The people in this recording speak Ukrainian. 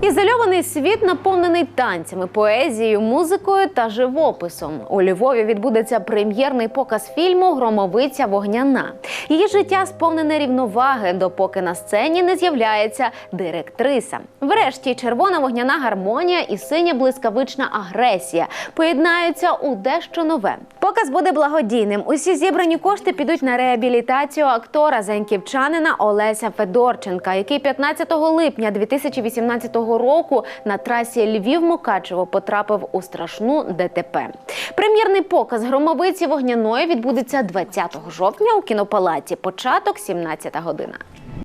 Ізольований світ наповнений танцями, поезією, музикою та живописом. У Львові відбудеться прем'єрний показ фільму «Громовиця вогняна». Її життя сповнене рівноваги, допоки на сцені не з'являється директриса. Врешті червона вогняна гармонія і синя блискавична агресія поєднаються у дещо нове. Показ буде благодійним. Усі зібрані кошти підуть на реабілітацію актора заньківчанина Олеся Федорченка, який 15 липня 2018 року на трасі Львів-Мукачево потрапив у страшну ДТП. Прем'єрний показ «Громовиці вогняної» відбудеться 20 жовтня у кінопалаці. Початок – 17 година.